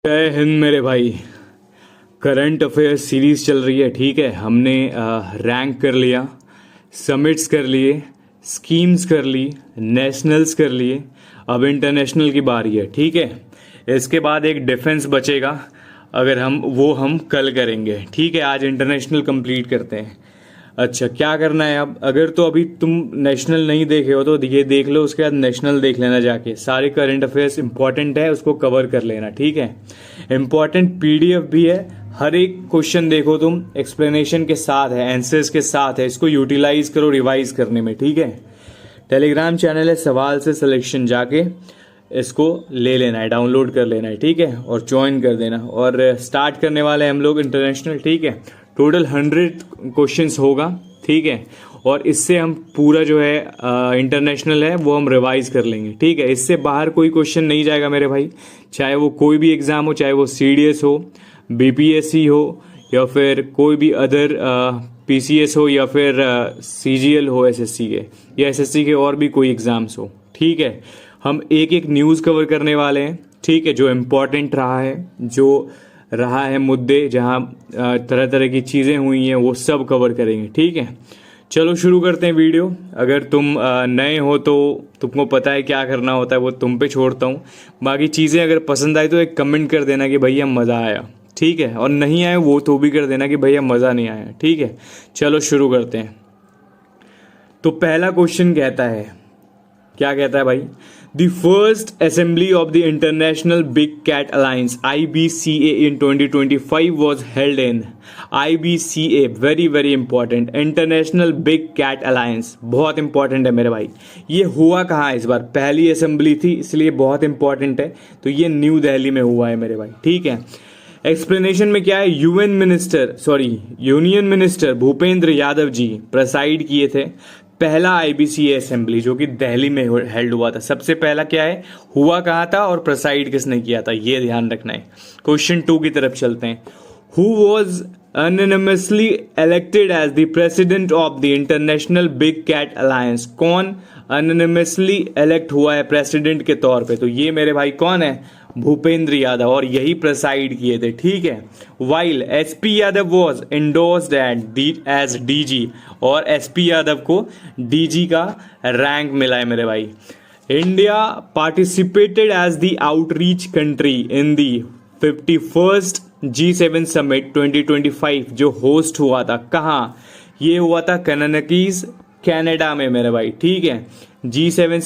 जय हिंद मेरे भाई। करंट अफेयर्स सीरीज चल रही है, ठीक है। हमने रैंक कर लिया, समिट्स कर लिए, स्कीम्स कर ली, नेशनल्स कर लिए, अब इंटरनेशनल की बारी है, ठीक है। इसके बाद एक डिफेंस बचेगा, अगर हम कल करेंगे, ठीक है। आज इंटरनेशनल कंप्लीट करते हैं। अच्छा, क्या करना है अब? अगर तो अभी तुम नेशनल नहीं देखे हो तो ये देख लो, उसके बाद नेशनल देख लेना जाके। सारे करंट अफेयर्स इंपॉर्टेंट है, उसको कवर कर लेना, ठीक है। इंपॉर्टेंट पीडीएफ भी है, हर एक क्वेश्चन देखो तुम, एक्सप्लेनेशन के साथ है, आंसर्स के साथ है। इसको यूटिलाइज करो रिवाइज करने में, ठीक है। टेलीग्राम चैनल है सवाल से सिलेक्शन, जाके इसको ले लेना है, डाउनलोड कर लेना है, ठीक है, और ज्वाइन कर देना। और स्टार्ट करने वाले हैं हम लोग इंटरनेशनल, ठीक है। टोटल 100 क्वेश्चंस होगा, ठीक है। और इससे हम पूरा जो है इंटरनेशनल है वो हम रिवाइज कर लेंगे, ठीक है। इससे बाहर कोई क्वेश्चन नहीं जाएगा मेरे भाई, चाहे वो कोई भी एग्जाम हो, चाहे वो सीडीएस हो, बीपीएससी हो, या फिर कोई भी अदर पीसीएस हो, या फिर सीजीएल हो एसएससी के, या एसएससी के और भी कोई एग्जाम्स हो, ठीक है। हम एक एक न्यूज़ कवर करने वाले हैं, ठीक है, जो इम्पोर्टेंट रहा है, जो रहा है मुद्दे, जहाँ तरह तरह की चीज़ें हुई हैं, वो सब कवर करेंगे, ठीक है। चलो शुरू करते हैं वीडियो। अगर तुम नए हो तो तुमको पता है क्या करना होता है, वो तुम पे छोड़ता हूँ। बाकी चीज़ें अगर पसंद आई तो एक कमेंट कर देना कि भैया मज़ा आया, ठीक है। और नहीं आए वो तो भी कर देना कि भैया मज़ा नहीं आया, ठीक है। चलो शुरू करते हैं। तो पहला क्वेश्चन कहता है, क्या कहता है भाई? The first assembly of the International Big Cat Alliance (IBCA) in 2025 was held in IBCA, very important, International Big Cat Alliance, बहुत इंपॉर्टेंट है मेरे भाई। ये हुआ कहाँ है इस बार? पहली असेंबली थी, इसलिए बहुत इंपॉर्टेंट है। तो ये न्यू दिल्ली में हुआ है मेरे भाई, ठीक है। एक्सप्लेनेशन में क्या है? Union minister Bhupendra Yadav ji preside किए थे पहला आईबीसीए असेंबली, जो कि दिल्ली में हेल्ड हुआ था। सबसे पहला क्या है, हुआ कहाँ था और प्रेसाइड किसने किया था, ये ध्यान रखना है। क्वेश्चन 2 की तरफ चलते हैं। Who was anonymously elected as the president of the international big cat alliance? कौन अनोनिमसली इलेक्ट हुआ है प्रेसिडेंट के तौर पे? तो ये मेरे भाई कौन है? भूपेंद्र यादव, और यही प्रेसाइड किए थे, ठीक है। While SP Yadav was endorsed as DG, और एसपी यादव को डीजी का रैंक मिला है मेरे भाई। India participated as the outreach country in the 51st G7 summit 2025, जो होस्ट हुआ था कहाँ? ये हुआ था कनानकीज, कनाडा में मेरे भाई, ठीक है। G7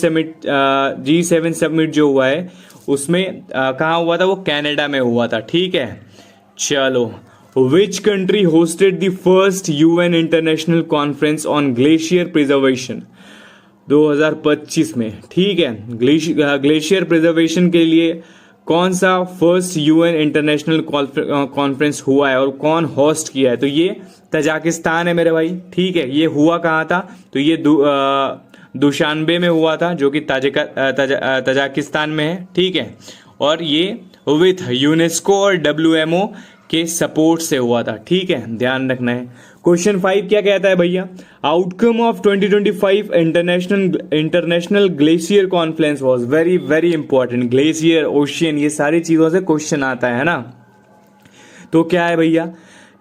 समिट जो हुआ है उसमें कहाँ हुआ था? वो कनाडा में हुआ था, ठीक है। चलो, which country hosted the first UN international conference on glacier preservation 2025 में, ठीक है। ग्लेशियर प्रिजर्वेशन के लिए कौन सा फर्स्ट यूएन इंटरनेशनल कॉन्फ्रेंस हुआ है और कौन होस्ट किया है? तो ये तजाकिस्तान है मेरे भाई, ठीक है। ये हुआ कहाँ था? तो ये दुशानबे में हुआ था, जो कि तजाकिस्तान में है, ठीक है। और ये विथ यूनेस्को और डब्ल्यूएमओ के सपोर्ट से हुआ था, ठीक है, ध्यान रखना है। क्वेश्चन 5 क्या कहता है भैया? Outcome of 2025 international glacier conference was very important. Glacier, ocean, ये सारी चीजों से क्वेश्चन आता है ना। तो क्या है भैया?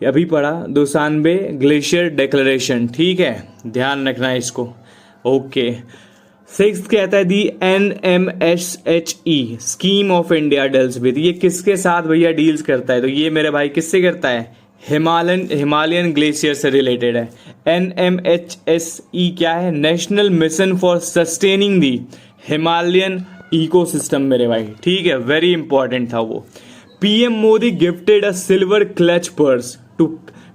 अभी पढ़ा, दुशानबे ग्लेशियर डिक्लेरेशन, ठीक है, ध्यान रखना है इसको। ओके। 6 कहता है दी NMSHE scheme of India deals with, ये किसके साथ भैया डील्स करता है? तो ये मेरे भाई किससे करता है? हिमालयन ग्लेशियर से रिलेटेड है। NMHSE क्या है? National mission for sustaining the Himalayan ecosystem मेरे भाई, ठीक है, वेरी इंपॉर्टेंट था वो। PM Modi gifted a silver clutch purse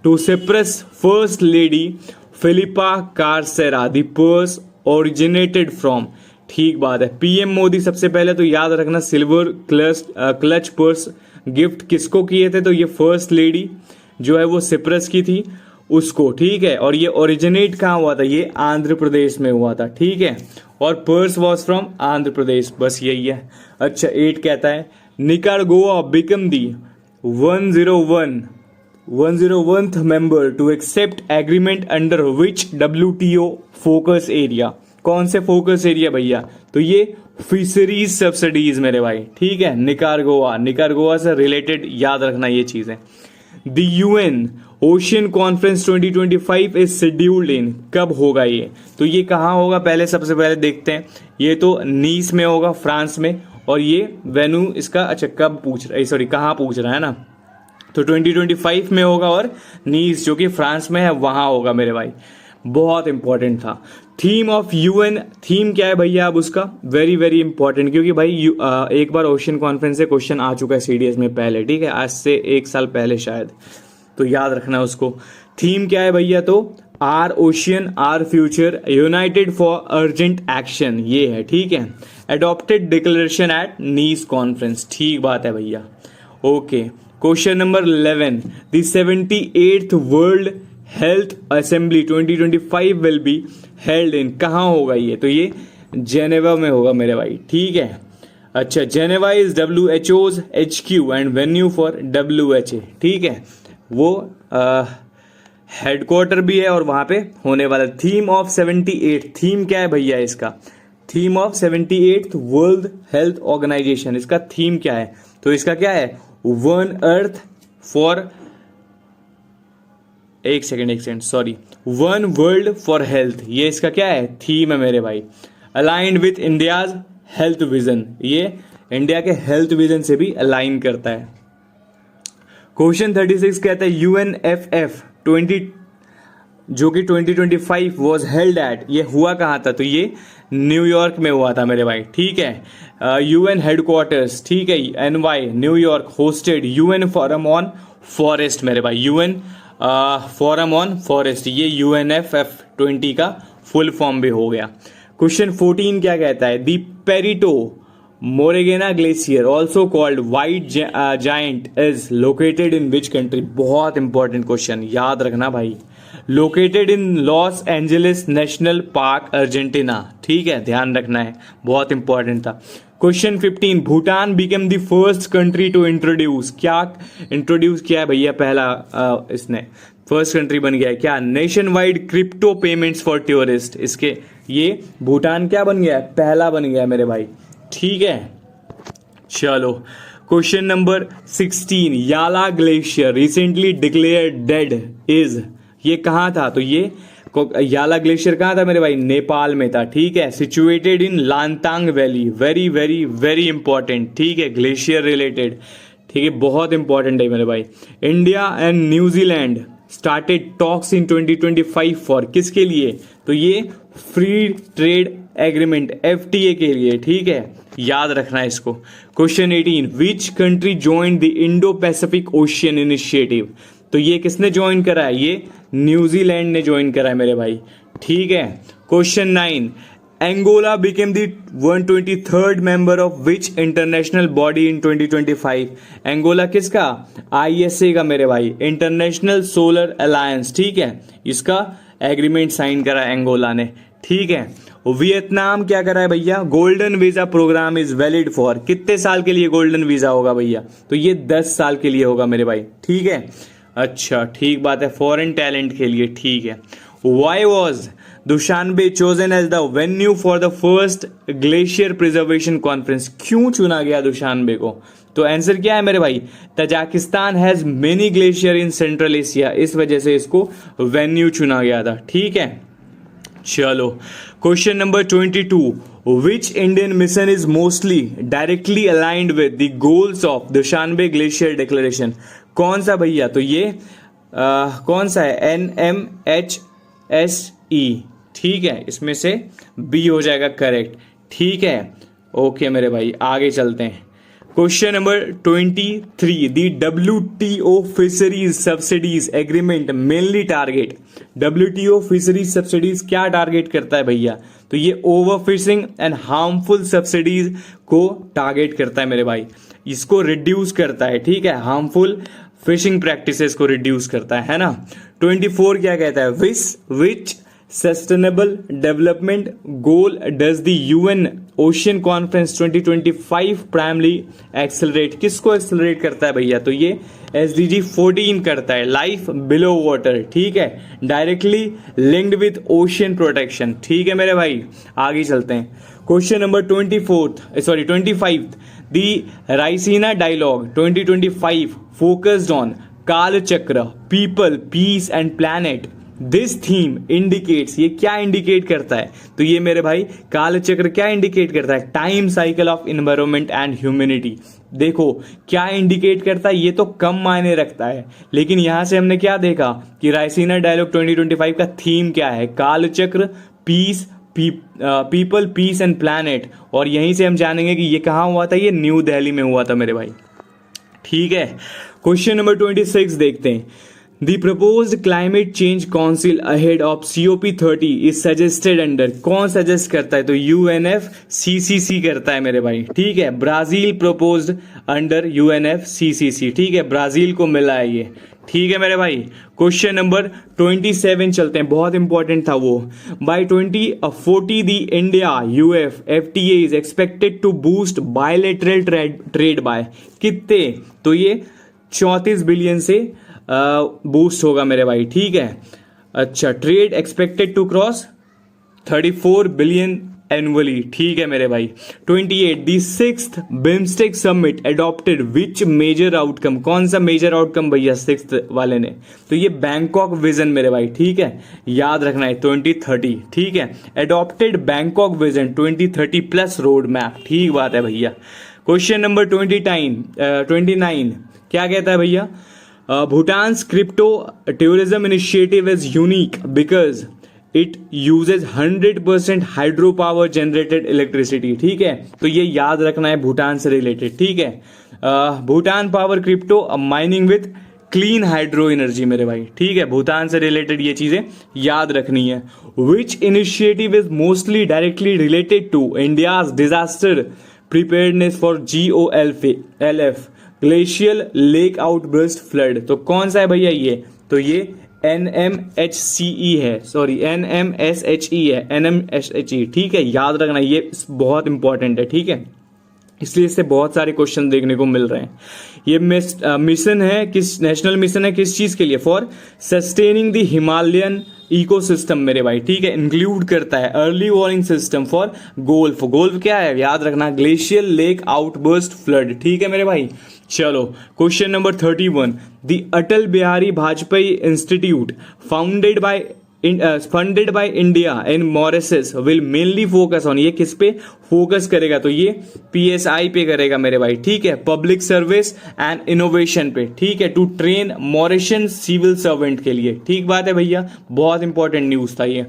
to Cyprus first lady Philippa Karsera, the purse originated from, ठीक बात है। पीएम मोदी सबसे पहले तो याद रखना सिल्वर क्लच पर्स गिफ्ट किसको किए थे? तो ये फर्स्ट लेडी जो है वो सिप्रस की थी उसको, ठीक है। और ये ओरिजिनेट कहाँ हुआ था? ये आंध्र प्रदेश में हुआ था, ठीक है। और purse was from Andhra Pradesh, बस यही है। अच्छा, 8 कहता है Nicaragua become the 101th member to accept agreement under which WTO focus area? कौन से फोकस एरिया भैया? तो ये फिशरीज सब्सिडीज मेरे भाई, ठीक है। निकारगुआ से रिलेटेड याद रखना ये चीजें। The UN ocean conference 2025 is scheduled in, कब होगा ये? तो ये कहाँ होगा पहले, सबसे पहले देखते हैं। ये तो नीस में होगा, फ्रांस में। और ये वेन्यू इसका, अच्छा कब पूछ रहा है, सॉरी कहाँ पूछ रहा है ना, तो 2025 में होगा और नीस जो कि फ्रांस में है वहां होगा मेरे भाई। बहुत इंपॉर्टेंट था। थीम ऑफ यूएन, थीम क्या है भैया अब उसका, वेरी वेरी इंपॉर्टेंट, क्योंकि भाई एक बार ओशियन कॉन्फ्रेंस से क्वेश्चन आ चुका है सीडीएस में पहले, ठीक है, आज से 1 साल पहले शायद, तो याद रखना उसको। थीम क्या है भैया, तो our ocean our future united for urgent action, ये है, ठीक है। Adopted declaration at Nice conference, ठीक बात है भैया, okay. Question number 11, the 78th world health assembly 2025 will be held in, कहाँ होगा ये? तो ये जेनेवा में होगा मेरे भाई, ठीक है। अच्छा, Geneva is WHO's HQ and venue for WHA, ठीक है, वो हेडक्वार्टर भी है और वहां पे होने वाला। थीम ऑफ 78, थीम क्या है भैया इसका? Theme of 78th world health organization, इसका थीम क्या है? तो इसका क्या है, वन अर्थ फॉर, एक second sorry, one world for health, ये इसका क्या है, थीम है मेरे भाई। Aligned with India's health vision, ये इंडिया के हेल्थ विजन से भी अलाइन करता है। क्वेश्चन 36 कहता है UNFF 20 जो कि 2025 वॉज हेल्ड एट, ये हुआ कहाँ था? तो ये न्यूयॉर्क में हुआ था मेरे भाई, ठीक है। UN हेडक्वार्टर्स, ठीक है, NY New York hosted UN forum on forest मेरे भाई, UN फोरम ऑन फॉरेस्ट, ये UNFF 20 का फुल फॉर्म भी हो गया। क्वेश्चन 14 क्या कहता है, the Perito Moreno glacier also called white giant is located in which country? बहुत इंपॉर्टेंट क्वेश्चन, याद रखना भाई। Located in Los Angeles national park Argentina, ठीक है, ध्यान रखना है, बहुत इंपॉर्टेंट था। Question 15, Bhutan became the first country to introduce, क्या इंट्रोड्यूस किया है भैया पहला इसने, फर्स्ट कंट्री बन गया है क्या? Nation wide crypto payments for tourist, इसके ये भूटान क्या बन गया है, पहला बन गया है मेरे भाई, ठीक है। चलो क्वेश्चन नंबर 16, याला glacier recently declared dead is, ये कहाँ था? तो ये याला ग्लेशियर कहाँ था मेरे भाई, नेपाल में था, ठीक है। Situated in Langtang valley, very very very important, ठीक है, ग्लेशियर रिलेटेड, ठीक है, बहुत इंपॉर्टेंट है मेरे भाई। India and New Zealand started talks in 2025 for, किसके लिए? तो ये फ्री ट्रेड एग्रीमेंट FTA के लिए, ठीक है, याद रखना है इसको। Question 18, which country join the Indo Pacific ocean initiative? तो ये किसने ज्वाइन करा है? ये न्यूजीलैंड ने ज्वाइन करा है मेरे भाई, ठीक है। Question 9, Angola became the 123rd member of which international body in 2025? Angola किसका? ISA का मेरे भाई, इंटरनेशनल सोलर अलायंस, ठीक है, इसका एग्रीमेंट साइन करा एंगोला ने, ठीक है। वियतनाम क्या करा है भैया, golden visa program is valid for, कितने साल के लिए गोल्डन वीजा होगा भैया? तो ये 10 साल के लिए होगा मेरे भाई, ठीक है। अच्छा, ठीक बात है, फॉरेन टैलेंट के लिए, ठीक है। Why was Dushanbe chosen as the venue for the first glacier preservation conference, क्यों चुना गया दुशानबे को? तो आंसर क्या है मेरे भाई, Tajikistan has many glacier in central Asia, इस वजह से इसको वेन्यू चुना गया था, ठीक है। चलो question number 22, which Indian mission is mostly directly aligned with the goals of Dushanbe glacier declaration? कौन सा भैया? तो ये कौन सा है, NMHSE, ठीक है, इसमें से B हो जाएगा करेक्ट, ठीक है, ओके मेरे भाई, आगे चलते हैं। क्वेश्चन नंबर 23, दी WTO fisheries subsidies agreement mainly target, WTO fisheries subsidies क्या टारगेट करता है भैया? तो ये over fishing and harmful subsidies को टारगेट करता है मेरे भाई, इसको रिड्यूस करता है, ठीक है, हार्मफुल फिशिंग प्रैक्टिसेस को रिड्यूस करता है ना। 24 क्या कहता है, which sustainable development goal does the UN ocean conference 2025 primarily accelerate? किसको एक्सेलरेट करता है भैया? तो ये SDG 14 करता है, लाइफ बिलो वाटर, ठीक है, directly linked with ocean protection, ठीक है मेरे भाई। आगे चलते हैं, question number 25। The Raisina dialogue 2025 focused on Kalachakra, people, peace and planet. This theme indicates, ये क्या इंडिकेट करता है? तो ये मेरे भाई काल चक्र क्या इंडिकेट करता है? Time cycle of environment and humanity. देखो क्या इंडिकेट करता है, ये तो कम मायने रखता है, लेकिन यहां से हमने क्या देखा कि राइसीना डायलॉग 2025 का थीम क्या है? Kalachakra, peace, people, peace and planet. और यहीं से हम जानेंगे कि ये कहाँ हुआ था, ये न्यू दिल्ली में हुआ था मेरे भाई, ठीक है। क्वेश्चन नंबर 26 देखते हैं। The proposed climate change council ahead of COP30 is suggested under, कौन सजेस्ट करता है? तो UNFCCC करता है मेरे भाई, ठीक है। ब्राजील प्रपोज्ड अंडर UNFCCC, ठीक है, ब्राजील को मिला है ये, ठीक है मेरे भाई। क्वेश्चन नंबर 27 चलते हैं, बहुत इंपॉर्टेंट था वो। By 2040 the India FTA is expected to boost bilateral trade by कितने? तो ये 34 बिलियन से बूस्ट होगा मेरे भाई, ठीक है। अच्छा, trade expected to cross 34 billion annually, ठीक है मेरे भाई। 28 the 6th BIMSTEC summit adopted which major outcome, कौन सा मेजर आउटकम भैया 6th वाले ने? तो ये बैंकॉक विजन मेरे भाई, ठीक है, याद रखना है 2030, ठीक है। Adopted Bangkok vision 2030 plus road map, ठीक बात है भैया। क्वेश्चन नंबर 29 क्या कहता है भैया? Bhutan's crypto tourism initiative is unique because it uses 100% hydro power generated electricity, ठीक है। तो ये याद रखना है भूटान से रिलेटेड, ठीक है। Bhutan power crypto mining with clean hydro energy मेरे भाई, ठीक है, भूटान से रिलेटेड ये चीजें याद रखनी है। Which initiative is mostly directly related to India's disaster preparedness for GOLF glacial lake outburst flood? तो कौन सा है भैया ये? तो ये NMHCE है, सॉरी NMSHE है, NMSHE, ठीक है, याद रखना, ये बहुत इंपॉर्टेंट है, ठीक है, इसलिए इससे बहुत सारे क्वेश्चन देखने को मिल रहे हैं। ये मिशन है, किस नेशनल मिशन है, किस चीज के लिए? For sustaining the Himalayan ecosystem मेरे भाई, ठीक है, इंक्लूड करता है early warning system for golf. Golf क्या है? याद रखना, ग्लेशियल लेक आउटबर्स्ट फ्लड, ठीक है मेरे भाई। चलो question number 31 the Atal Bihari Vajpayee institute funded by India and Mauritius will mainly focus on, ये किस पे फोकस करेगा? तो ये PSI पे करेगा मेरे भाई, ठीक है, पब्लिक सर्विस एंड इनोवेशन पे, ठीक है, to train Mauritian civil servant के लिए, ठीक बात है भैया, बहुत इंपॉर्टेंट न्यूज था ये।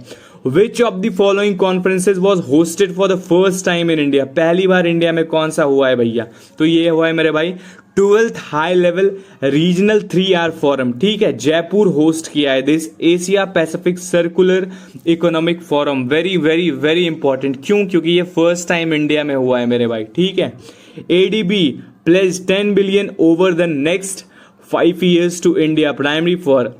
Which of the following conferences was hosted for the first time in India? पहली बार इंडिया में कौन सा हुआ है भैया? तो ये हुआ है मेरे भाई 12th high level regional 3R forum, ठीक है, जयपुर होस्ट किया है this Asia Pacific circular economic forum. Very very very important, क्यों? क्योंकि ये फर्स्ट टाइम इंडिया में हुआ है मेरे भाई, ठीक है। ADB प्लेज 10 बिलियन over the next 5 years to India primary for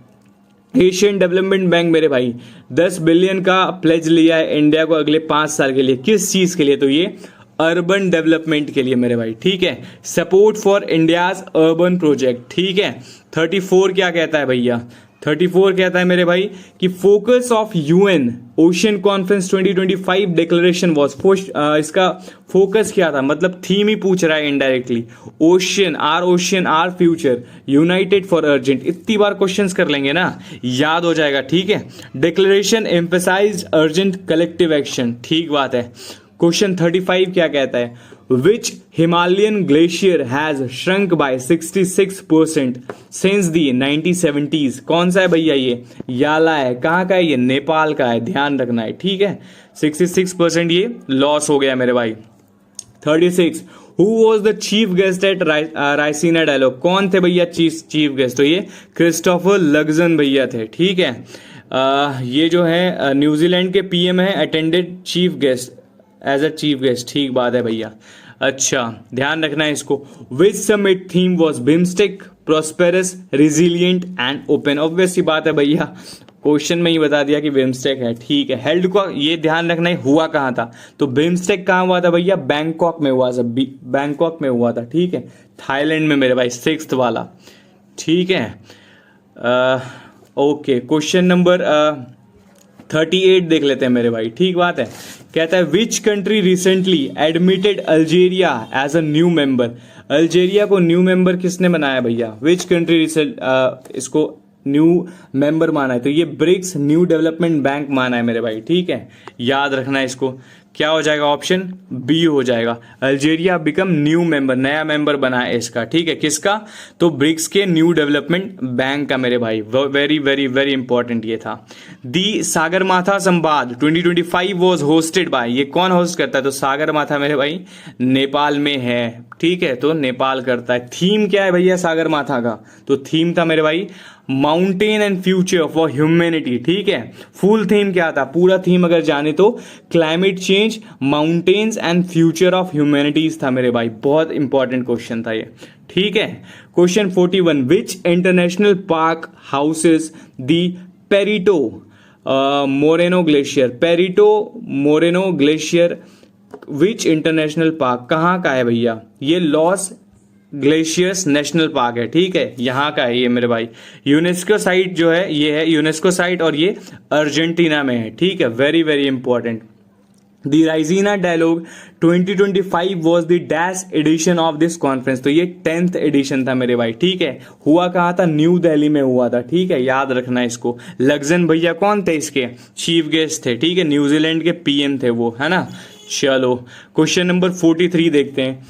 Asian development bank मेरे भाई 10 बिलियन का प्लेज लिया है इंडिया को अगले 5 साल के लिए, किस चीज के लिए? तो ये अर्बन डेवलपमेंट के लिए मेरे भाई, ठीक है, support for India's urban project, ठीक है। 34 क्या कहता है भैया? 34 कहता है मेरे भाई कि focus of UN ocean conference 2025 declaration was, इसका फोकस क्या था? मतलब थीम ही पूछ रहा है indirectly, ocean our future united for urgent. इतनी बार क्वेश्चंस कर लेंगे ना, याद हो जाएगा, ठीक है। Declaration emphasised urgent collective action, ठीक बात है। क्वेश्चन 35 क्या कहता है? Which Himalayan glacier has shrunk by 66% since the 1970s? कौन सा है भैया ये? याला है, कहाँ का है ये? नेपाल का है, ध्यान रखना है, ठीक है। 66% ये लॉस हो गया मेरे भाई। 36 who was the chief guest at Raisina dialogue? कौन थे भैया चीफ गेस्ट? तो ये क्रिस्टोफर लग्जन भैया थे, ठीक है। ये जो है न्यूजीलैंड के PM है, attended chief guest as a chief guest, ठीक बात है भैया। अच्छा, ध्यान रखना है इसको। Which summit theme was BIMSTEC prosperous resilient and open? Obvious सी बात है भैया, क्वेश्चन में ही बता दिया कि बिम्स्टेक है, ठीक है। हेल्ड को ये ध्यान रखना है हुआ कहाँ था, तो बिम्स्टेक कहाँ हुआ था भैया, बैंकॉक में हुआ था, बैंकॉक में हुआ था, ठीक है, थाईलैंड में मेरे भाई, 6th वाला, ठीक है। ओके, क्वेश्चन नंबर 38 देख लेते हैं मेरे भाई, ठीक बात है। कहता है which country recently admitted Algeria as a new member. Algeria को न्यू मेंबर किसने बनाया भैया, विच कंट्री रिसेंट इसको न्यू मेंबर माना है, तो ये ब्रिक्स न्यू डेवलपमेंट बैंक माना है मेरे भाई, ठीक है। याद रखना है इसको, क्या हो जाएगा, ऑप्शन बी हो जाएगा। अल्जीरिया बिकम न्यू मेंबर, नया मेंबर बना है इसका, ठीक है, किसका, तो ब्रिक्स के न्यू डेवलपमेंट बैंक का मेरे भाई, वेरी वेरी वेरी इंपॉर्टेंट ये था। दी सागरमाथा संवाद 2025 वॉज होस्टेड बाय, ये कौन होस्ट करता है, तो सागरमाथा मेरे भाई नेपाल में है, ठीक है, तो नेपाल करता है। थीम क्या है भैया सागरमाथा का, तो थीम था मेरे भाई mountain and future for humanity, ठीक है। फुल थीम क्या था, पूरा थीम अगर जाने तो climate change, mountains and future of humanities था मेरे भाई, बहुत इंपॉर्टेंट क्वेश्चन था ये, ठीक है। Question 41, which international park houses the Pareto Moreno glacier, Pareto Moreno glacier which international park कहाँ का है भैया, ये लॉस ग्लेशियर्स नेशनल पार्क है, ठीक है, यहाँ का है ये मेरे भाई। यूनेस्को साइट जो है ये है यूनेस्को साइट और ये अर्जेंटीना में है, ठीक है, very very important. The Raisina dialogue 2025 was the dash edition of this conference, तो ये 10th एडिशन था मेरे भाई, ठीक है। हुआ कहाँ था, न्यू दिल्ली में हुआ था, ठीक है, याद रखना इसको। लग्जन भैया कौन थे इसके चीफ गेस्ट थे, ठीक है, न्यूजीलैंड के पीएम थे वो, है ना। चलो क्वेश्चन नंबर 43 देखते हैं।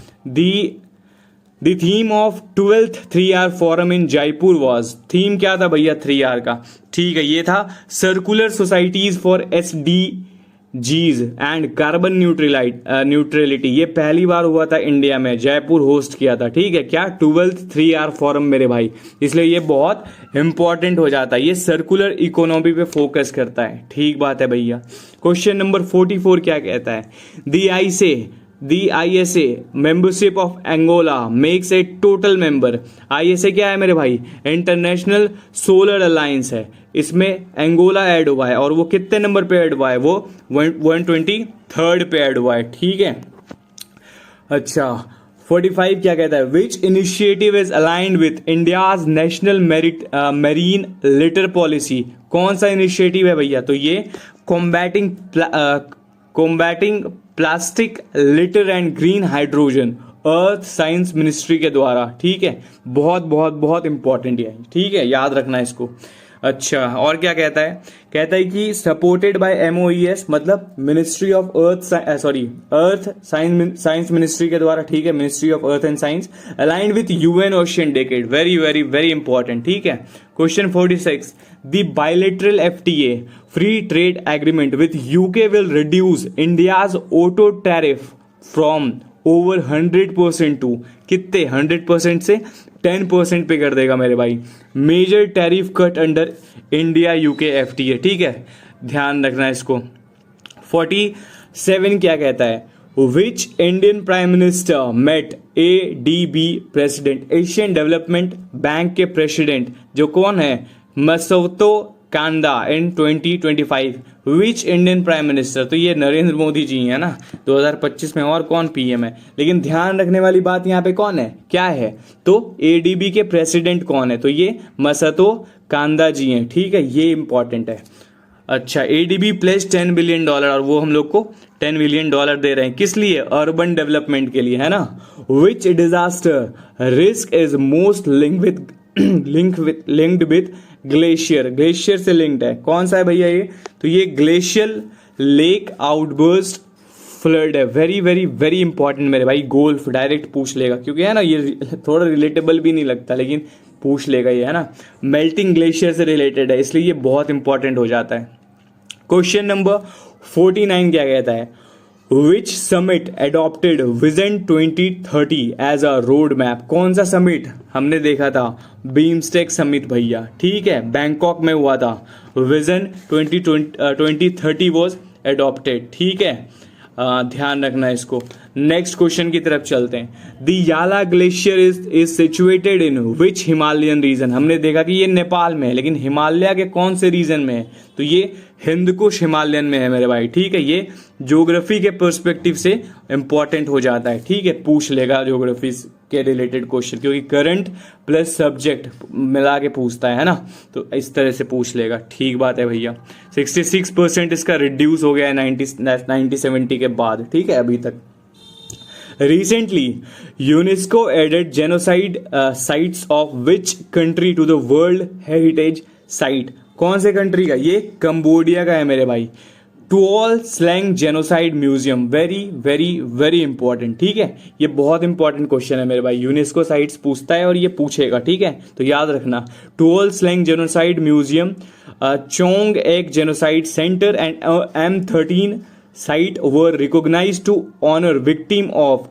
The theme of 12th 3R forum in Jaipur was, theme क्या था भैया 3R का, ठीक है, ये था circular societies for SDGs and carbon neutrality. ये पहली बार हुआ था इंडिया में, जयपुर होस्ट किया था, ठीक है, क्या 12th 3R फोरम मेरे भाई, इसलिए ये बहुत इंपॉर्टेंट हो जाता है, ये सर्कुलर इकोनॉमी पे फोकस करता है, ठीक बात है भैया। क्वेश्चन नंबर 44 क्या कहता है, The ISA membership of Angola makes a total member, ISA क्या है मेरे भाई, इंटरनेशनल सोलर अलायंस है, इसमें एंगोला ऐड हुआ है और वो कितने नंबर पे ऐड हुआ है, वो 123rd पे ऐड हुआ है, ठीक है। अच्छा 45 क्या कहता है, which initiative is aligned with India's national marine litre policy, कौन सा इनिशिएटिव है भैया, तो ये combating plastic litre and green hydrogen earth science ministry के द्वारा, ठीक है, बहुत बहुत बहुत इंपॉर्टेंट है, ठीक है, याद रखना इसको। अच्छा और क्या कहता है कि सपोर्टेड बाय MOES मतलब ministry of earth science ministry के द्वारा, ठीक है, ministry of earth and science, aligned with UN ocean decade, very very very important, ठीक है। Question 46, the bilateral FTA free trade agreement with UK will reduce India's auto tariff from over 100% to कितने 100% से 10% पे कर देगा मेरे भाई। Major tariff cut under India UK FTA, ठीक है, ध्यान रखना इसको। 47 क्या कहता है, which Indian prime minister met ADB president, Asian development bank के प्रेसिडेंट जो कौन है, Masato Kanda in 2025, which Indian prime minister, तो ये नरेंद्र मोदी जी है ना 2025 में, और कौन PM है, लेकिन ध्यान रखने वाली बात यहाँ पे कौन है, क्या है, तो ADB के प्रेसिडेंट कौन है, तो ये मसतो कांदा जी हैं, ठीक है, ये इंपॉर्टेंट है। अच्छा ADB प्लेस $10 बिलियन और वो हम लोग को $10 बिलियन दे रहे हैं, किस लिए, अर्बन डेवलपमेंट के लिए, है ना। Which disaster risk is most linked with glacier, glacier से लिंक्ड है, कौन सा है भैया ये, तो ये ग्लेशियल लेक आउटबर्स्ट फ्लड है, वेरी वेरी वेरी इंपॉर्टेंट मेरे भाई। गोल्फ डायरेक्ट पूछ लेगा क्योंकि है ना ये थोड़ा रिलेटेबल भी नहीं लगता लेकिन पूछ लेगा ये, है ना, मेल्टिंग ग्लेशियर से रिलेटेड है इसलिए ये बहुत इंपॉर्टेंट हो जाता है। क्वेश्चन नंबर 49 क्या कहता है, which summit adopted vision 2030 as a road map, कौन सा समिट हमने देखा था, बीमस्टेक समिट भैया, ठीक है, बैंकॉक में हुआ था, विजन 2030 वॉज एडॉप्टेड, ठीक है। ध्यान रखना इसको। नेक्स्ट क्वेश्चन की तरफ चलते हैं। The Yala glacier is situated in which Himalayan region. हमने देखा कि ये नेपाल में है, लेकिन हिमालय के कौन से रीजन में है? तो ये हिंदकुश हिमालयन में है मेरे भाई, ठीक है। ये ज्योग्राफी के पर्सपेक्टिव से इंपॉर्टेंट हो जाता है, ठीक है, पूछ लेगा ज्योग्राफी के रिलेटेड क्वेश्चन, क्योंकि करंट प्लस सब्जेक्ट मिला के पूछता है ना, तो इस तरह से पूछ लेगा। ठीक बात है भैया। 66% इसका रिड्यूस हो गया है 1970 के बाद, ठीक है, अभी तक। Recently, UNESCO added genocide sites of which country to the World Heritage Site? कौन से कंट्री का? ये कंबोडिया का है मेरे भाई। Tuol Sleng genocide museum, very very very important, ठीक है। ये बहुत इंपॉर्टेंट क्वेश्चन है मेरे भाई, यूनेस्को साइट्स पूछता है और ये पूछेगा, ठीक है, तो याद रखना। टुओल स्लैंग जेनोसाइड म्यूजियम, चोंग एक genocide centre and M13 site were recognized to honor victim of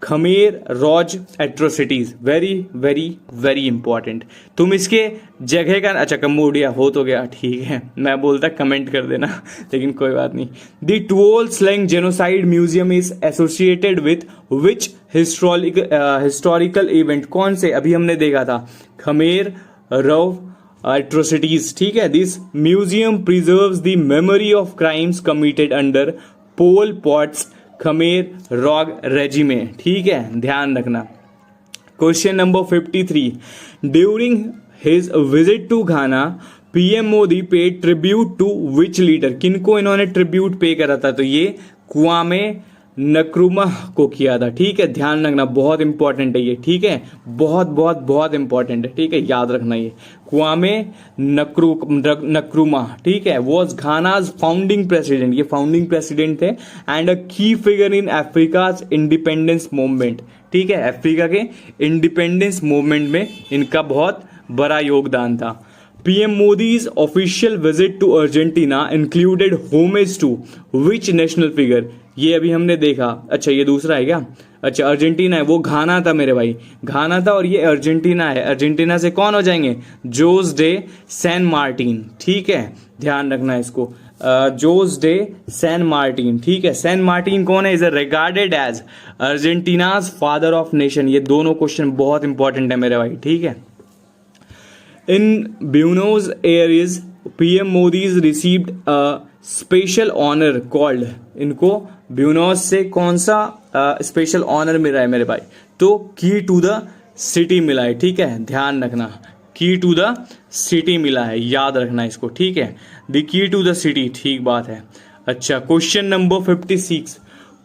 Khmer rows atrocities. Very very very important. तुम इसके जगह का, अच्छा कंबोडिया हो तो गया, ठीक है, मैं बोलता कमेंट कर देना, लेकिन कोई बात नहीं। The Tuol Sleng genocide museum is associated with which historical event? कौन से? अभी हमने देखा था खमेर रव atrocities, ठीक है। This museum preserves the memory of crimes committed under Pol Pot's Khmer Rouge regime, ठीक है, ध्यान रखना। Question number 53। During his visit to Ghana PM Modi paid tribute to which leader? किनको इन्होंने ट्रिब्यूट पे करा था? तो ये क्वामे नक्रुमा को किया था, ठीक है, ध्यान रखना, बहुत इंपॉर्टेंट है ये, ठीक है, बहुत बहुत बहुत इंपॉर्टेंट है, ठीक है, याद रखना। ये क्वामे नक्रुमा, ठीक है, वॉज घानाज फाउंडिंग प्रेसिडेंट, ये फाउंडिंग प्रेसिडेंट थे, एंड अ की figure in Africa's independence movement, ठीक है, अफ्रीका के इंडिपेंडेंस मूवमेंट में इनका बहुत बड़ा योगदान था। PM Modi's official visit to Argentina included homage to which national figure? ये अभी हमने देखा। अच्छा ये दूसरा है क्या? अच्छा अर्जेंटीना है, वो घाना था मेरे भाई, घाना था, और ये अर्जेंटीना है। अर्जेंटीना से कौन हो जाएंगे? जोस डे सैन मार्टिन, ठीक है, ध्यान रखना इसको। जोस डे सैन मार्टिन, ठीक है। सैन मार्टिन कौन है? Is regarded as Argentina's father of nation. ये दोनों क्वेश्चन बहुत इंपॉर्टेंट है मेरे भाई, ठीक है। In Buenos Aires, PM Modi's received a special honor called, इनको ब्यूनोस से कौन सा स्पेशल ऑनर मिला है मेरे भाई? तो की टू द सिटी मिला है, ठीक है, ध्यान रखना, की टू द सिटी मिला है, याद रखना इसको, ठीक है, the key to the city, ठीक बात है। अच्छा question number 56।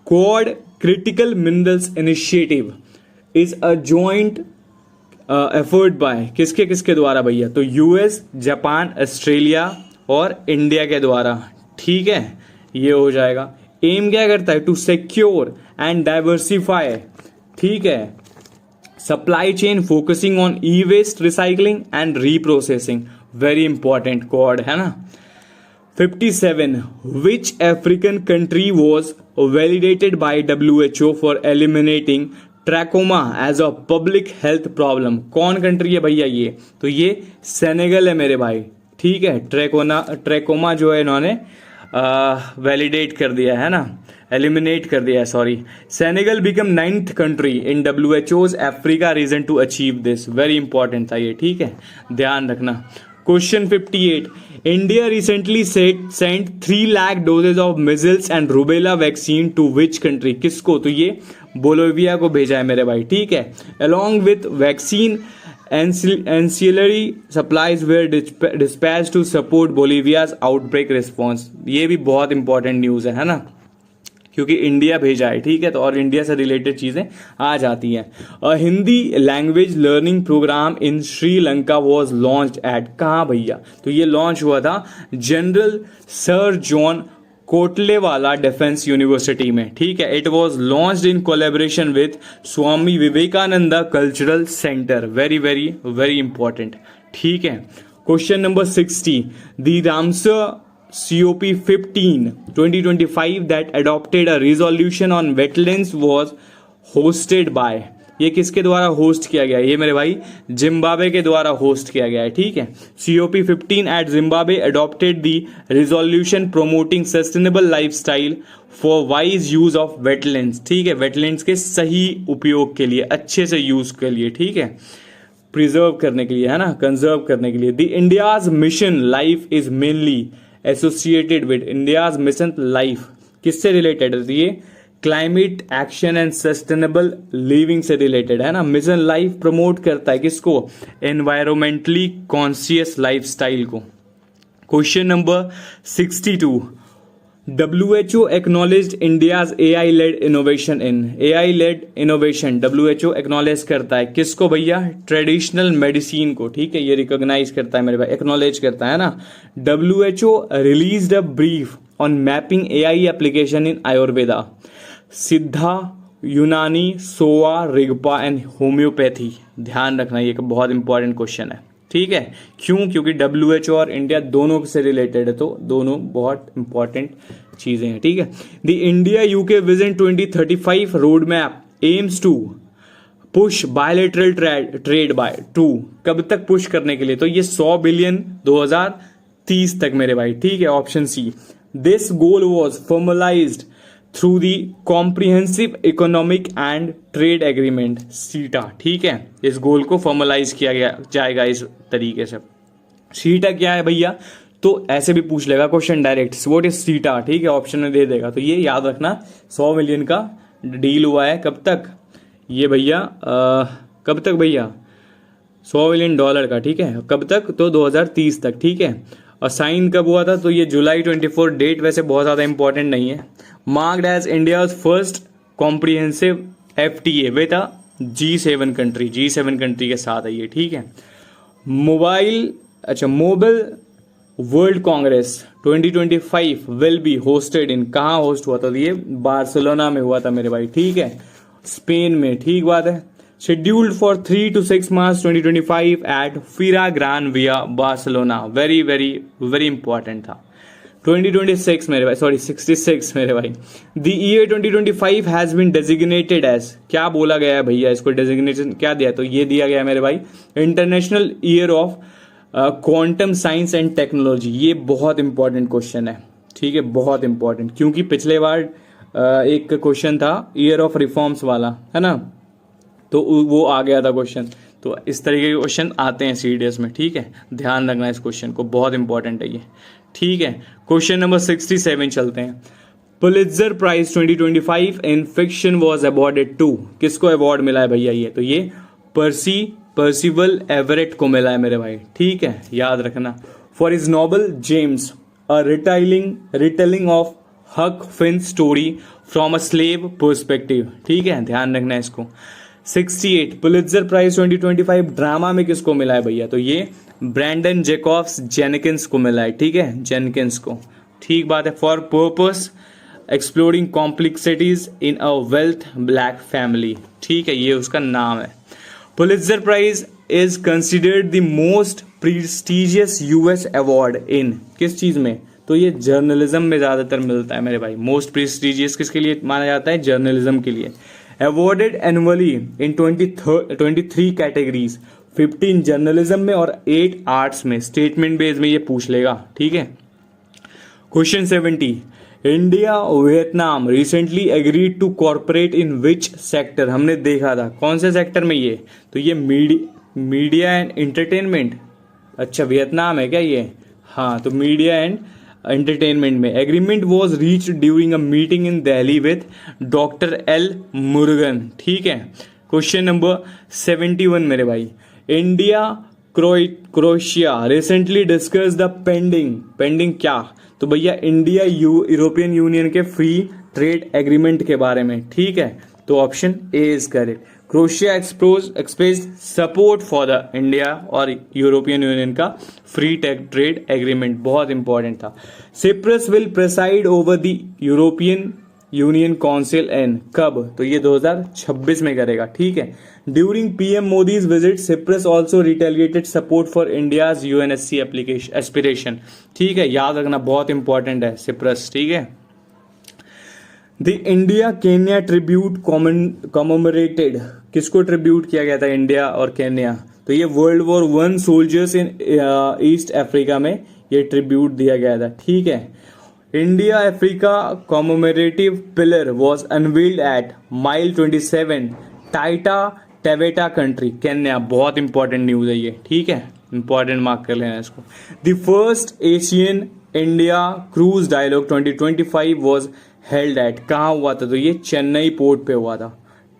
Quad critical minerals initiative is a joint effort bye, किसके किसके द्वारा भैया? तो यूएस, जापान, ऑस्ट्रेलिया और इंडिया के द्वारा, ठीक है, ये हो जाएगा। एम क्या करता है? टू सिक्योर एंड डाइवर्सिफाई, ठीक है, supply chain focusing on e waste recycling and reprocessing, very important Quad है ना। 57. Which African country was validated by WHO for eliminating trachoma as a public health problem? कौन country है भैया ये? तो ये सेनेगल है मेरे भाई, ठीक है, ट्रैकोमा जो है इन्होंने वैलिडेट कर दिया है ना, एलिमिनेट कर दिया है, sorry. Senegal become 9th country in WHO's Africa region to achieve this, very important था ये, ठीक है, ध्यान रखना। Question 58। India recently sent 3 lakh doses of measles and rubella vaccine to which country? किसको? तो ये बोलोविया को भेजा है मेरे भाई, ठीक है। Along with vaccine ancillary supplies were dispatch to support Bolivia's outbreak response. ये भी बहुत इंपॉर्टेंट न्यूज है ना, क्योंकि इंडिया भेजा है, ठीक है, तो और इंडिया से रिलेटेड चीजें आ जाती हैं। Hindi language learning programme in Sri Lanka was launched at, कहाँ भैया? तो ये लॉन्च हुआ था general sir John Kotelawala defence university में, ठीक है। It was launched in collaboration with Swami Vivekananda cultural centre, very very very important, ठीक है। Question number 60। The Ramsar COP 15 2025 that adopted a resolution on wetlands was hosted by, ये किसके द्वारा host किया गया है? ये मेरे भाई जिम्बाब्वे के द्वारा होस्ट किया गया है, ठीक है। COP15 at Zimbabwe adopted the resolution promoting sustainable lifestyle for wise use of wetlands, ठीक है, वेटलैंड्स के सही उपयोग के लिए, अच्छे से यूज के लिए, ठीक है, प्रिजर्व करने के लिए, है ना, कंजर्व करने के लिए। The India's mission life is mainly associated with, India's mission life किससे रिलेटेड है? ये climate action and sustainable living से रिलेटेड है ना। मिशन लाइफ प्रमोट करता है किसको? एनवायरमेंटली कॉन्शियस लाइफस्टाइल को। Question number 62, WHO acknowledged India's AI-led innovation in, AI-led innovation WHO acknowledge करता है किसको भैया? ट्रेडिशनल मेडिसिन को, ठीक है, ये रिकॉग्नाइज करता है मेरे भाई, एक्नॉलेज करता है ना। WHO released a brief on mapping AI application in Ayurveda, सिद्धा, यूनानी, सोवा, रिगपा एंड होम्योपैथी। ध्यान रखना, ये बहुत इंपॉर्टेंट क्वेश्चन है, ठीक है। क्यों? क्योंकि WHO और इंडिया दोनों से रिलेटेड है, तो दोनों बहुत इंपॉर्टेंट चीजें हैं, ठीक है। The India UK vision 2035 road map aims to push bilateral trade by two, कब तक पुश करने के लिए? तो ये 100 बिलियन 2030 तक मेरे भाई, ठीक है। Option C, this goal was formalized through the comprehensive economic and trade agreement, CETA, ठीक है। इस गोल को फॉर्मलाइज किया गया जाएगा इस तरीके से। सीटा क्या है भैया? तो ऐसे भी पूछ लेगा क्वेश्चन डायरेक्ट, व्हाट इज सीटा, ठीक है, ऑप्शन में दे देगा। तो ये याद रखना, 100 मिलियन का डील हुआ है, कब तक ये भैया? कब तक भैया? $100 मिलियन का, ठीक है, कब तक? तो 2030 तक, ठीक है। और साइन कब हुआ था? तो ये जुलाई 24, डेट वैसे बहुत ज़्यादा इंपॉर्टेंट नहीं है। Marked as India's first comprehensive FTA with a G7 कंट्री, G7 कंट्री के साथ है ये, ठीक है। Mobile world congress 2025 will be hosted in, कहाँ होस्ट हुआ था? ये बार्सिलोना में हुआ था मेरे भाई, ठीक है, स्पेन में, ठीक बात है। Scheduled for 3 to 6 March 2025 at Fira Gran Via Barcelona, very very very important था। 2026 मेरे भाई, सॉरी 66 मेरे भाई। The year 2025 has been designated as, क्या बोला गया है भैया? इसको डेजिग्नेशन क्या दिया? तो ये दिया गया है मेरे भाई international year of quantum science and technology. ये बहुत इंपॉर्टेंट क्वेश्चन है, ठीक है, बहुत इंपॉर्टेंट, क्योंकि पिछले बार एक क्वेश्चन था ईयर ऑफ रिफॉर्म्स वाला, है ना, तो वो आ गया था क्वेश्चन। तो इस तरीके के क्वेश्चन आते हैं CDS में, ठीक है, ध्यान रखना इस क्वेश्चन को, बहुत इंपॉर्टेंट है ये, ठीक है। क्वेश्चन नंबर 67 चलते हैं। Pulitzer prize 2025 in fiction was awarded to, किसको अवार्ड मिला है भैया? ये तो ये पर्सिवल एवरेट को मिला है मेरे भाई, ठीक है, याद रखना। For his novel James a retelling of Huck Finn story from a slave perspective, ठीक है, ध्यान रखना इसको। 68 पुलित्जर प्राइज 2025 ड्रामा में किसको मिला है भैया? तो ये ब्रैंडन जेकॉब्स जेनकिंस को मिला है, ठीक है, जेनकिंस को, ठीक बात है। For purpose exploring complexities in a wealth black family, ठीक है, ये उसका नाम है। Pulitzer prize is considered the most prestigious US award in, किस चीज में? तो ये जर्नलिज्म में ज्यादातर मिलता है मेरे भाई। मोस्ट प्रेस्टिजियस किसके लिए माना जाता है? जर्नलिज्म के लिए। Awarded annually in 23 categories, 15 journalism में और 8 आर्ट्स में। स्टेटमेंट बेस में ये पूछ लेगा, ठीक है। Question 70, India Vietnam recently agreed to corporate in which sector? हमने देखा था कौन से सेक्टर में ये? तो ये मीडिया एंड एंटरटेनमेंट। अच्छा, वियतनाम है क्या ये? हाँ, तो मीडिया एंड एंटरटेनमेंट में। Agreement was reach during a meeting in Delhi with Dr. L. Murugan, ठीक है। क्वेश्चन नंबर 71 मेरे भाई। India Croatia recently discuss the pending क्या? तो भैया इंडिया यूरोपियन यूनियन के फ्री ट्रेड एग्रीमेंट के बारे में, ठीक है, तो option A is correct. Croatia express support for the India और यूरोपियन यूनियन का फ्री ट्रेड एग्रीमेंट, बहुत इंपॉर्टेंट था। Cyprus will preside over the European union council in, कब? तो ये 2026 में करेगा, ठीक है। During PM Modi's visit Cyprus also retaliated support for India's UNSC aspiration, ठीक है, याद रखना, बहुत इंपॉर्टेंट है सिप्रस, ठीक है। The India Kenya tribute commemorated किसको ट्रिब्यूट किया गया था, इंडिया और केन्या? तो ये world war 1 soldiers in East Africa में ये ट्रिब्यूट दिया गया था, ठीक है। India Africa commemorative pillar was unveiled at mile 27 Taita Taveta country, Kenya. बहुत इंपॉर्टेंट न्यूज है ये, ठीक है, इंपॉर्टेंट मार्क कर लेना इसको। The first Asian India cruise dialogue 2025 was held at, कहाँ हुआ था? तो ये चेन्नई पोर्ट पे हुआ था,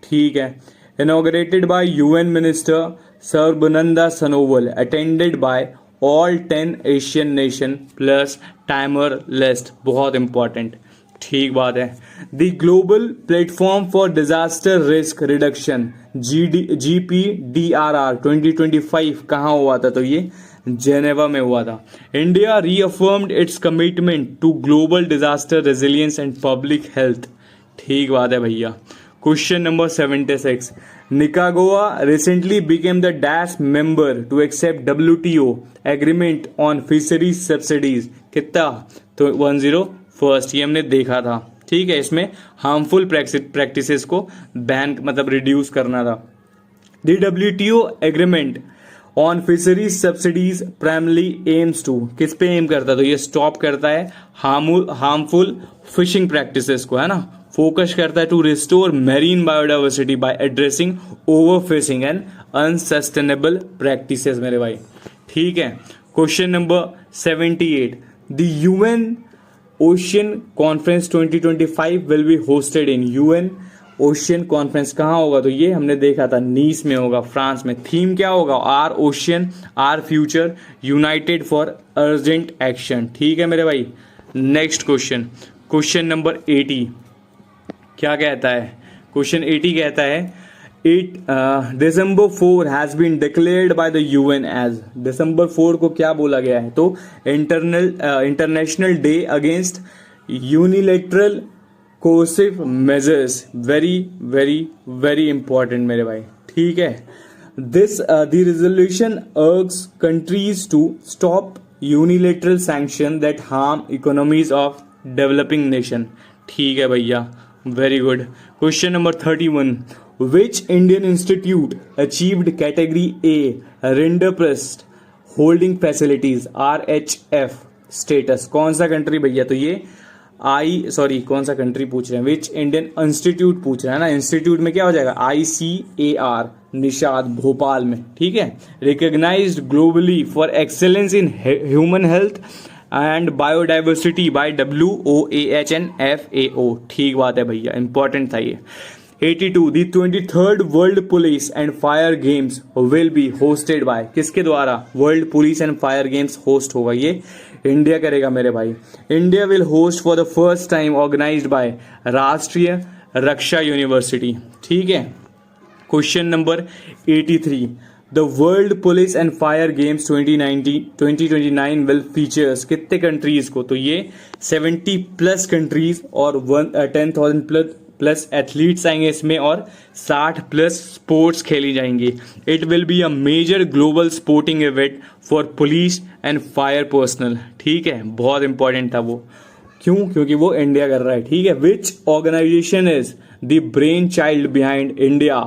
ठीक है। Inaugurated bye UN minister Sarbananda Sonowal, attended by all 10 Asian nation plus timer list, बहुत इंपॉर्टेंट, ठीक बात है। The global platform for disaster risk reduction GPDRR 2025 कहाँ हुआ था? तो ये जेनेवा में हुआ था। India reaffirmed its commitment to global disaster resilience and public health, ठीक बात है भैया। Question number 76, Nicaragua recently became the dash member to accept WTO agreement on fisheries subsidies, कितना? तो 101st, ये हमने देखा था, ठीक है। इसमें हार्मफुल प्रैक्टिसेस को बैन मतलब रिड्यूस करना था। The WTO agreement on fisheries subsidies primarily aims to, किस पे एम करता है? तो ये स्टॉप करता है हार्मफुल फिशिंग प्रैक्टिसेस को, है ना, फोकस करता है to restore marine biodiversity by addressing over fishing and unsustainable practices, मेरे भाई, ठीक है। Question number 78, the UN ocean conference 2025 will be hosted in, UN ocean conference कहाँ होगा? तो ये हमने देखा था नीस में होगा, फ्रांस में। थीम क्या होगा? Our ocean our future united for urgent action, ठीक है मेरे भाई। नेक्स्ट क्वेश्चन, क्वेश्चन नंबर 80 क्या कहता है? क्वेश्चन 80 कहता है December 4 has been declared by the UN as, December 4 को क्या बोला गया है? तो international day against unilateral coercive measures, very very very important मेरे भाई, ठीक है। The resolution urges countries to stop unilateral sanction that harm economies of developing nation, ठीक है भैया, very good. Question number 31, which Indian institute achieved category A rinderpest holding facilities RHF status, कौन सा country भैया? तो ये कौन सा कंट्री पूछ रहे हैं? विच इंडियन इंस्टीट्यूट पूछ रहे हैं ना, इंस्टीट्यूट में क्या हो जाएगा? ICAR निषाद भोपाल में, ठीक है। Recognised globally for excellence in human health and biodiversity by WOAH and FAO, ठीक बात है भैया, इंपॉर्टेंट था ये। 82, the 23rd world police and fire games will be hosted by, किसके द्वारा? World police and fire games host होगा, ये इंडिया करेगा मेरे भाई। India will host for the first time organised by Rashtriya Raksha university, ठीक है। Question number 83, the world police and fire games 2029 will features कितने कंट्रीज को? तो ये 70+ कंट्रीज और 10,000 प्लस एथलीट्स आएंगे इसमें और 60+ स्पोर्ट्स खेली जाएंगी। It will be a major global sporting event for police and fire personal, ठीक है, बहुत इंपॉर्टेंट था वो, क्यों? क्योंकि वो इंडिया कर रहा है, ठीक है। Which organisation is the brain child behind India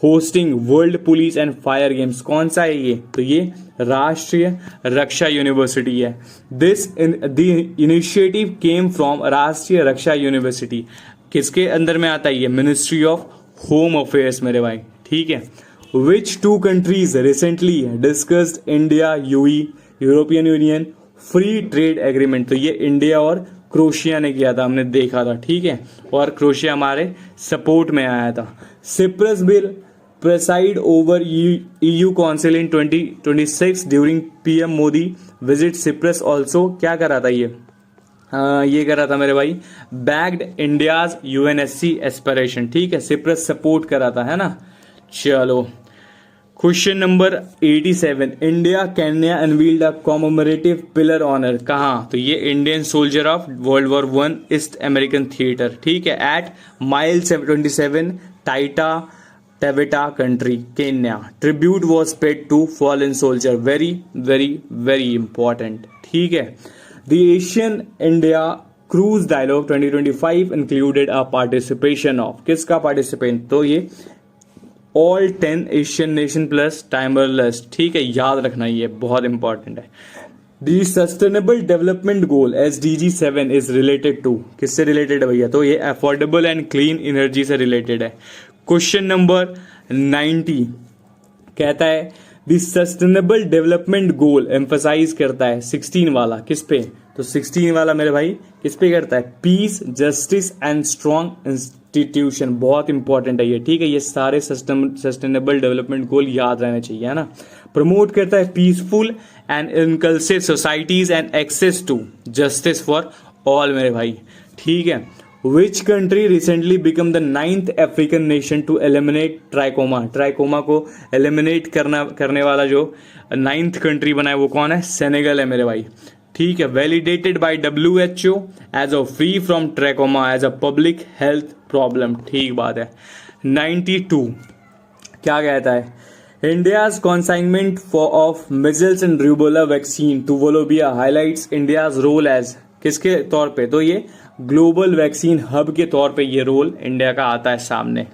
hosting world police and fire games, कौन सा है ये? तो ये राष्ट्रीय रक्षा यूनिवर्सिटी है। This the initiative came from Rashtriya Raksha university, किसके अंदर में आता है ये? मिनिस्ट्री ऑफ होम अफेयर्स मेरे भाई, ठीक है। विच 2 countries recently discussed India UE European union free trade agreement, तो ये इंडिया और क्रोशिया ने किया था, हमने देखा था, ठीक है, और क्रोशिया हमारे सपोर्ट में आया था। Cyprus will preside over EU council in 2026 during PM Modi visit Cyprus also, क्या करा था ये करा था मेरे भाई, बैग्ड इंडियाज UNSC एस्पिरेशन, ठीक है, सिप्रस सपोर्ट करा था, है ना। चलो question number 87, India Kenya unveiled a commemorative pillar honour, कहाँ? तो ये Indian soldier of world war 1 East African theatre, ठीक है, at mile 27 Taita Taveta country Kenya. Tribute was paid to fallen soldier, very very very important, ठीक है। The Asian India cruise dialogue 2025 included a participation of, किसका participant? तो ये all 10 Asian nation plus Timor Leste, ठीक है, याद रखना ये बहुत इंपॉर्टेंट है। The sustainable development goal SDG 7 is related to, किससे रिलेटेड है भैया? तो ये अफोर्डेबल एंड क्लीन एनर्जी से रिलेटेड है। क्वेश्चन नंबर 90 कहता है the sustainable development goal emphasize करता है 16 वाला किस पे? तो 16 वाला मेरे भाई किस पे करता है? Peace, justice and strong institution, बहुत इंपॉर्टेंट है ये, ठीक है। ये सारे सस्टेनेबल डेवलपमेंट गोल याद रहने चाहिए, है ना। प्रमोट करता है peaceful and inclusive societies and access to justice for all मेरे भाई, ठीक है। Which country recently become the 9th African nation to eliminate trachoma? Trachoma को एलिमिनेट करने वाला जो 9th कंट्री बना है वो कौन है? सेनेगल है मेरे भाई, ठीक है। Validated by WHO as a free from trachoma as a public health problem, ठीक बात है। 92 क्या कहता है? India's consignment of measles and rubella vaccine to Volobia highlights India's role as, किसके तौर पे? तो ये ग्लोबल वैक्सीन हब के तौर पे ये रोल इंडिया का आता है सामने।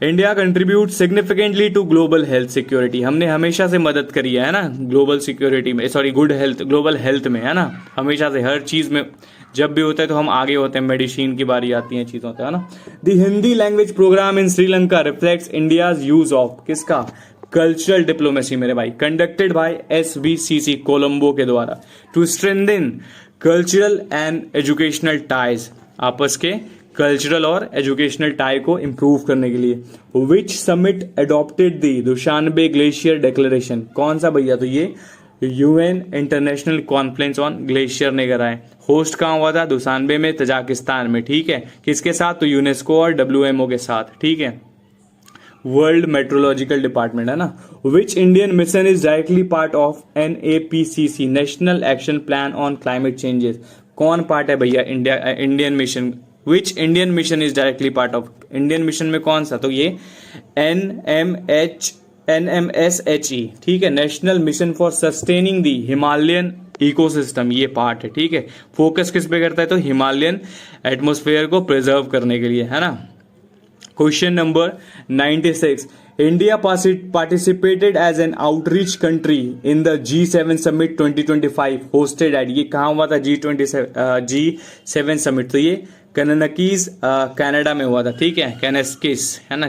India contribute significantly to global health security, हमने हमेशा से मदद करी है ना ग्लोबल सिक्योरिटी में, sorry good health, global health में, है ना। हमेशा से हर चीज में जब भी होता है तो हम आगे होते हैं, मेडिसिन की बारी आती है चीजों से, है ना। The Hindi language programme in Sri Lanka reflects India's use of, किसका? कल्चरल डिप्लोमेसी मेरे भाई, कंडक्टेड बाय SBCC कोलंबो के द्वारा to strengthen cultural and educational ties, आपस के कल्चरल और एजुकेशनल टाई को इंप्रूव करने के लिए। विच समिट अडॉप्टेड दी दुशानबे ग्लेशियर डिक्लेरेशन, कौन सा भैया? तो ये UN international conference on glacier ने कराए। होस्ट कहाँ हुआ था? दुशानबे में, तजाकिस्तान में, ठीक है। किसके साथ? तो यूनेस्को और WMO के साथ, ठीक है। वर्ल्ड मेट्रोलॉजिकल डिपार्टमेंट, है ना। Which Indian mission is directly part of NAPCC national action plan on climate changes, कौन पार्ट है भैया? Indian mission. Which Indian mission is directly part of, Indian mission में कौन सा? तो ये NMSHE, ठीक है, national mission for sustaining the Himalayan ecosystem, ये पार्ट है, ठीक है। फोकस किस पे करता है? तो हिमालयन एटमोस्फेयर को प्रिजर्व करने के लिए, है ना। Question number 96 India participated as an outreach country in the G7 summit 2025 hosted at, ये कहाँ हुआ था? G7 समिट, तो ये कैनेनकीज कनाडा में हुआ था, ठीक है। कैनेस्किस, है ना,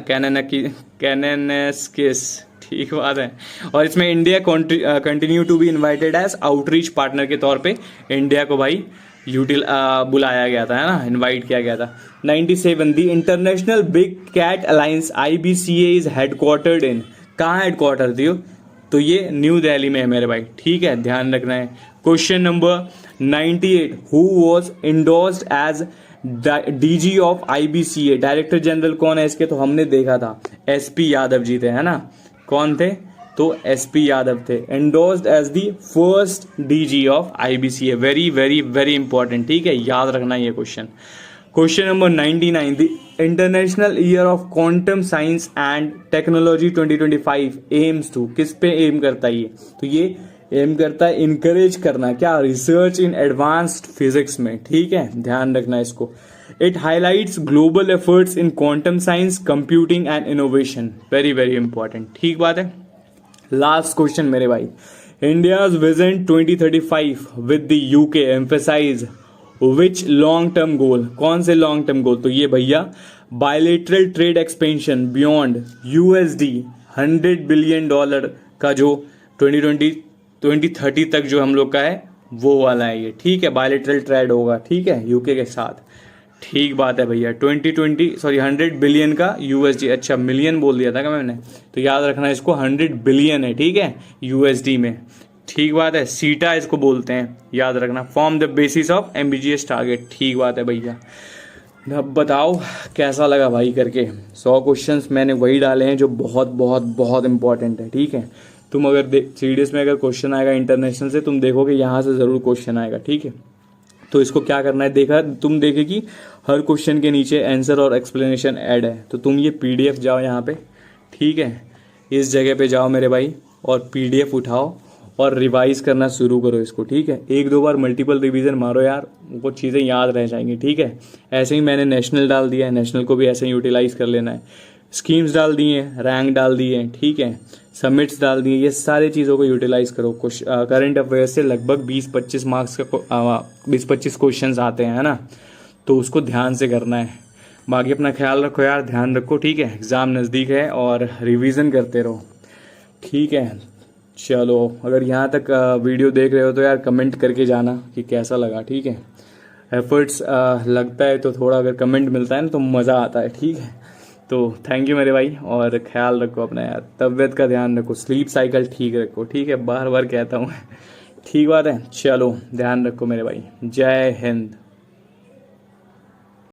कैनेनेस्किस, ठीक बात है। और इसमें India continue to be invited as outreach partner के तौर पे इंडिया को भाई बुलाया गया था, है ना, इनवाइट किया गया था। 97 the international big cat alliance IBCA is headquartered in, कहाँ हेडक्वार्टर थी? तो ये न्यू दिल्ली में है मेरे भाई, ठीक है, ध्यान रखना है। Question number 98 who was endorsed as DG of IBCA, director general कौन है इसके? तो हमने देखा था SP यादव जी थे, है ना। कौन थे? तो SP यादव थे। Endorsed as the first DG of IBCA, very very very important, ठीक है, याद रखना ये question. Question number 99 the international year of quantum science and technology 2025 aims to, किस पे एम करता है ये? तो ये एम करता है इनकरेज करना, क्या? रिसर्च इन एडवांस्ड फिजिक्स में, ठीक है, ध्यान रखना इसको। It highlights global efforts in quantum science, computing and innovation, very very important, ठीक बात है। लास्ट क्वेश्चन मेरे भाई, India's vision 2035 with the UK emphasise which long term goal, कौन से लॉन्ग टर्म गोल? तो ये भैया bilateral trade expansion beyond USD $100 billion का जो 2030 तक जो हम लोग का है वो वाला है ये, ठीक है। बायलेटरल ट्रेड होगा, ठीक है, UK के साथ, ठीक बात है भैया। 100 बिलियन का USD, अच्छा मिलियन बोल दिया था क्या मैंने? तो याद रखना इसको, 100 बिलियन है, ठीक है, USD में, ठीक बात है। सीटा इसको बोलते हैं, याद रखना। Form the basis of MBGS target, ठीक बात है भैया। अब बताओ कैसा लगा भाई करके। 100 क्वेश्चंस मैंने वही डाले हैं जो बहुत बहुत बहुत इंपॉर्टेंट है, ठीक है। तुम अगर सीडीएस में अगर क्वेश्चन आएगा इंटरनेशनल से, तुम देखोगे यहाँ से ज़रूर क्वेश्चन आएगा, ठीक है। तो इसको क्या करना है, देखा तुम देखे कि हर क्वेश्चन के नीचे आंसर और एक्सप्लेनेशन ऐड है, तो तुम ये PDF जाओ यहाँ पे, ठीक है, इस जगह पे जाओ मेरे भाई और PDF उठाओ और रिवाइज करना शुरू करो इसको, ठीक है। 1-2 बार मल्टीपल रिवीजन मारो यार, वो चीज़ें याद रह जाएंगी, ठीक है। ऐसे ही मैंने नेशनल डाल दिया है, नेशनल को भी ऐसे ही यूटिलाइज कर लेना है। स्कीम्स डाल दिए, रैंक डाल दिए, ठीक है, सबमिट्स डाल दिए, ये सारी चीज़ों को यूटिलाइज करो। करंट अफेयर से लगभग 20-25 मार्क्स का 20-25 क्वेश्चंस आते हैं, है ना, तो उसको ध्यान से करना है। बाकी अपना ख्याल रखो यार, ध्यान रखो, ठीक है, एग्ज़ाम नज़दीक है और रिवीजन करते रहो, ठीक है। चलो, अगर यहाँ तक वीडियो देख रहे हो तो यार कमेंट करके जाना कि कैसा लगा, ठीक है। एफर्ट्स लगता है तो थोड़ा अगर कमेंट मिलता है ना तो मज़ा आता है, ठीक है। तो थैंक यू मेरे भाई, और ख्याल रखो अपना यार, तबीयत का ध्यान रखो, स्लीप साइकिल ठीक रखो, ठीक है, बार बार कहता हूँ ठीक बात है। चलो ध्यान रखो मेरे भाई, जय हिंद।